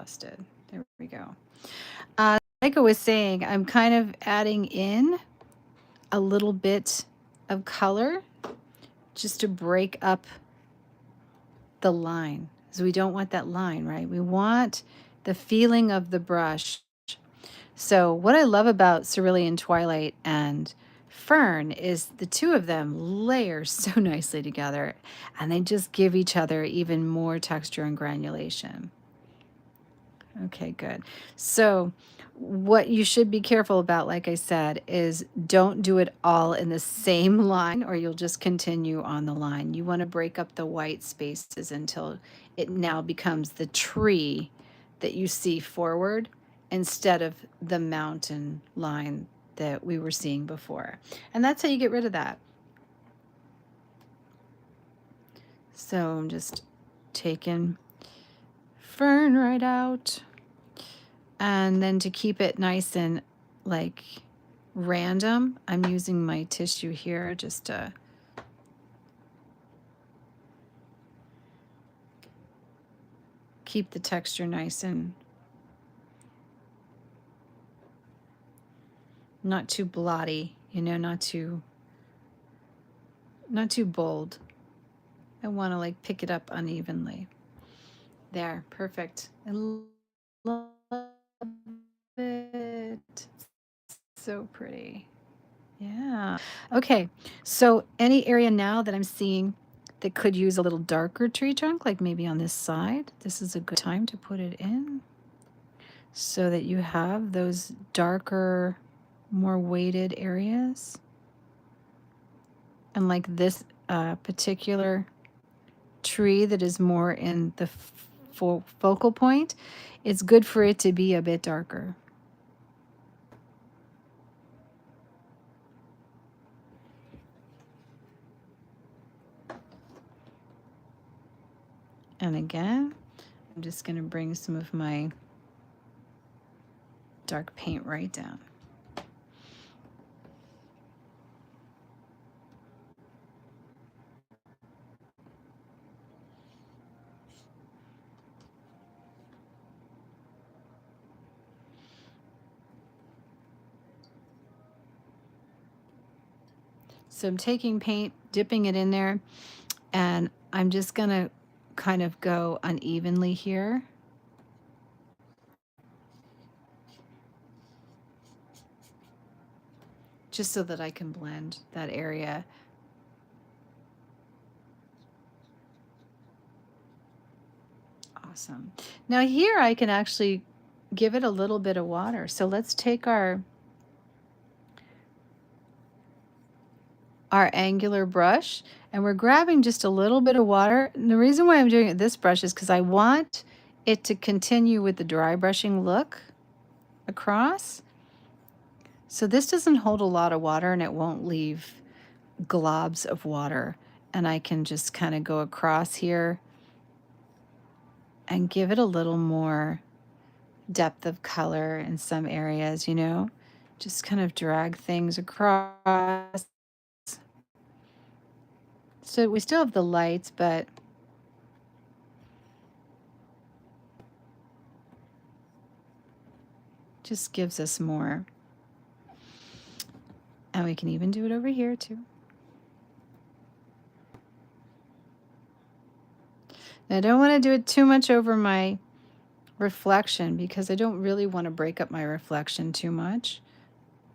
adjusted. There we go. Like I was saying, I'm kind of adding in a little bit of color just to break up the line. So we don't want that line, right? We want the feeling of the brush. So what I love about Cerulean Twilight and Fern is the two of them layer so nicely together, and they just give each other even more texture and granulation. Okay, good. So what you should be careful about, like I said, is don't do it all in the same line or you'll just continue on the line. You want to break up the white spaces until it now becomes the tree that you see forward instead of the mountain line that we were seeing before. And that's how you get rid of that. So I'm just taking Fern right out. And then to keep it nice and like random, I'm using my tissue here just to keep the texture nice and not too blotty, you know, not too bold. I want to like pick it up unevenly. There, perfect. I love it. So pretty. Yeah. Okay. So any area now that I'm seeing that could use a little darker tree trunk, like maybe on this side, this is a good time to put it in so that you have those darker, more weighted areas. And like this particular tree that is more in the focal point, it's good for it to be a bit darker. And again, I'm just going to bring some of my dark paint right down. So I'm taking paint, dipping it in there, and I'm just going to kind of go unevenly here. Just so that I can blend that area. Awesome. Now here I can actually give it a little bit of water. So let's take our angular brush and we're grabbing just a little bit of water. And the reason why I'm doing it with this brush is because I want it to continue with the dry brushing look across. So this doesn't hold a lot of water and it won't leave globs of water. And I can just kind of go across here and give it a little more depth of color in some areas, you know, just kind of drag things across. So we still have the lights, but just gives us more. And we can even do it over here too. Now I don't want to do it too much over my reflection because I don't really want to break up my reflection too much.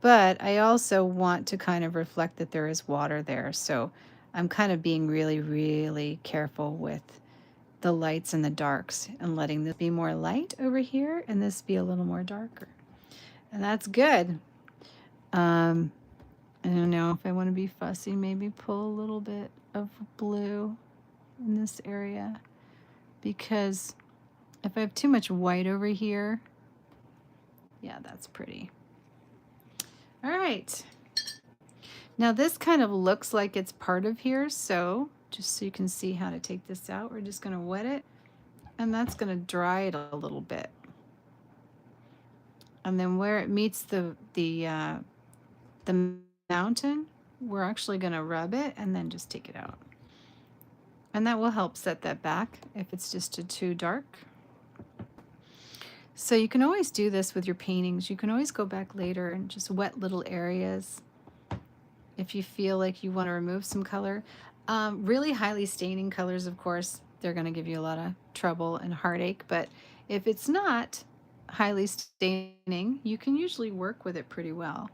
But I also want to kind of reflect that there is water there. So I'm kind of being really, really careful with the lights and the darks and letting this be more light over here and this be a little more darker. And that's good. I don't know if I want to be fussy, maybe pull a little bit of blue in this area because if I have too much white over here, yeah, that's pretty. All right. Now this kind of looks like it's part of here, so just so you can see how to take this out, we're just going to wet it, and that's going to dry it a little bit. And then where it meets the mountain, we're actually going to rub it and then just take it out. And that will help set that back if it's just too dark. So you can always do this with your paintings. You can always go back later and just wet little areas if you feel like you want to remove some color. Really highly staining colors, of course, they're going to give you a lot of trouble and heartache, but if it's not highly staining, you can usually work with it pretty well.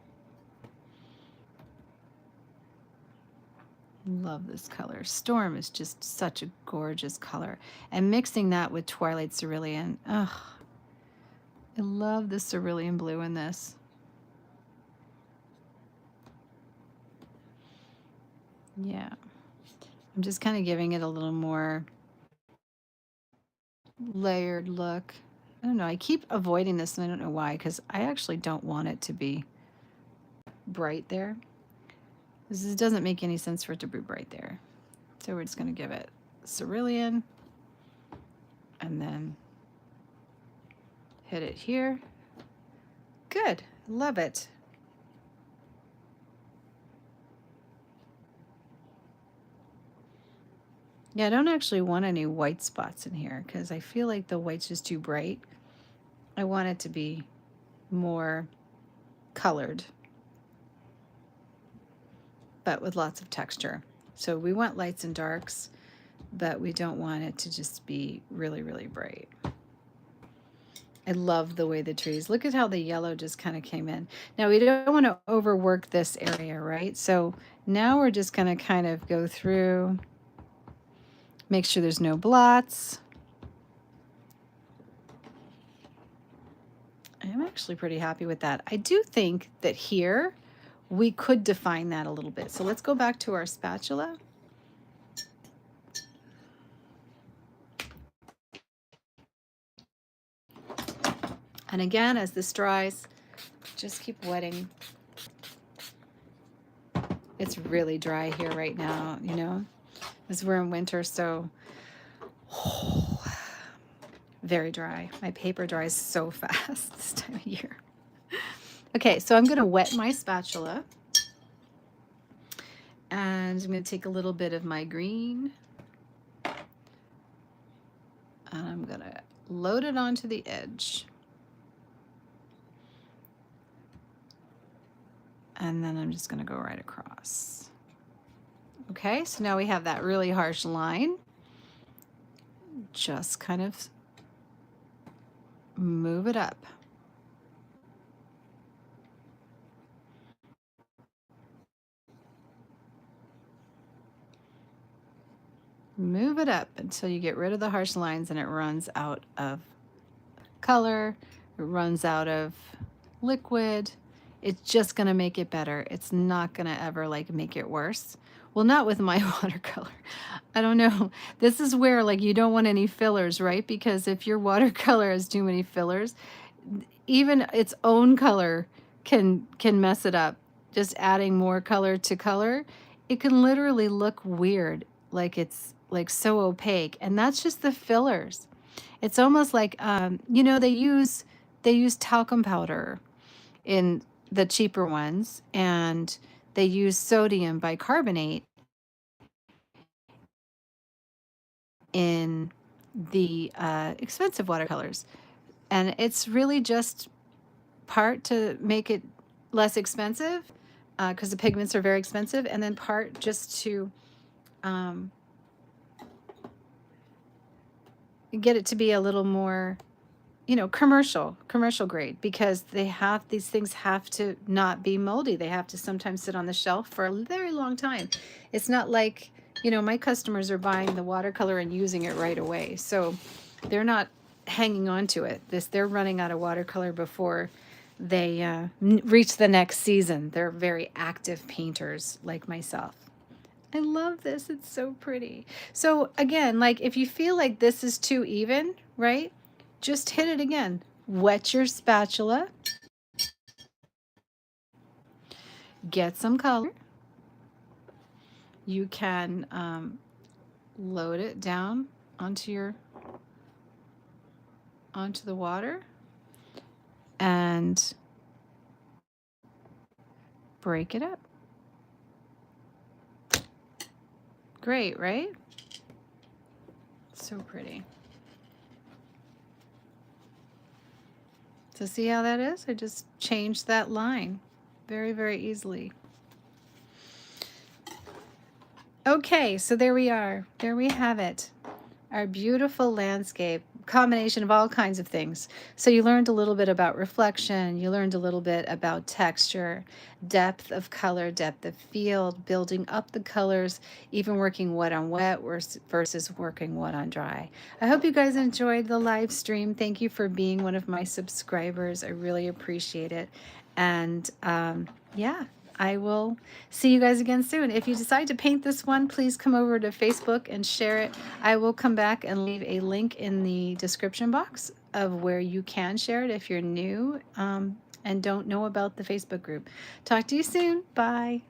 Love this color. Storm is just such a gorgeous color. And mixing that with Twilight Cerulean, ugh, I love the cerulean blue in this. Yeah. I'm just kind of giving it a little more layered look. I don't know. I keep avoiding this and I don't know why, because I actually don't want it to be bright there. This doesn't make any sense for it to be bright there. So we're just going to give it cerulean and then hit it here. Good. Love it. Yeah, I don't actually want any white spots in here because I feel like the white's just too bright. I want it to be more colored, but with lots of texture. So we want lights and darks, but we don't want it to just be really, really bright. I love the way the trees, look at how the yellow just kind of came in. Now we don't want to overwork this area, right? So now we're just going to kind of go through, make sure there's no blots. I'm actually pretty happy with that. I do think that here we could define that a little bit. So let's go back to our spatula. And again, as this dries, just keep wetting. It's really dry here right now, you know, as we're in winter, so very dry. My paper dries so fast this time of year. Okay, so I'm going to wet my spatula. And I'm going to take a little bit of my green. And I'm going to load it onto the edge. And then I'm just going to go right across. Okay, so now we have that really harsh line. Just kind of move it up. Move it up until you get rid of the harsh lines and it runs out of color, it runs out of liquid. It's just going to make it better. It's not going to ever like make it worse. Well, not with my watercolor. I don't know. This is where like you don't want any fillers, right? Because if your watercolor has too many fillers, even its own color can mess it up. Just adding more color to color, it can literally look weird, like it's like so opaque, and that's just the fillers. It's almost like you know, they use talcum powder in the cheaper ones, and they use sodium bicarbonate in the expensive watercolors, and it's really just part to make it less expensive because the pigments are very expensive, and then part just to get it to be a little more, you know, commercial grade, because these things have to not be moldy. They have to sometimes sit on the shelf for a very long time. It's not like, you know, my customers are buying the watercolor and using it right away. So they're not hanging on to it. They're running out of watercolor before they reach the next season. They're very active painters like myself. I love this. It's so pretty. So again, like if you feel like this is too even, right? Just hit it again. Wet your spatula. Get some color. You can load it down onto the water and break it up. Great, right? So pretty. So see how that is? I just changed that line very, very easily. Okay, so there we are. There we have it. Our beautiful landscape, combination of all kinds of things. So you learned a little bit about reflection, you learned a little bit about texture, depth of color, depth of field, building up the colors, even working wet on wet versus working wet on dry. I hope you guys enjoyed the live stream. Thank you for being one of my subscribers. I really appreciate it. And yeah, I will see you guys again soon. If you decide to paint this one, please come over to Facebook and share it. I will come back and leave a link in the description box of where you can share it if you're new and don't know about the Facebook group. Talk to you soon. Bye.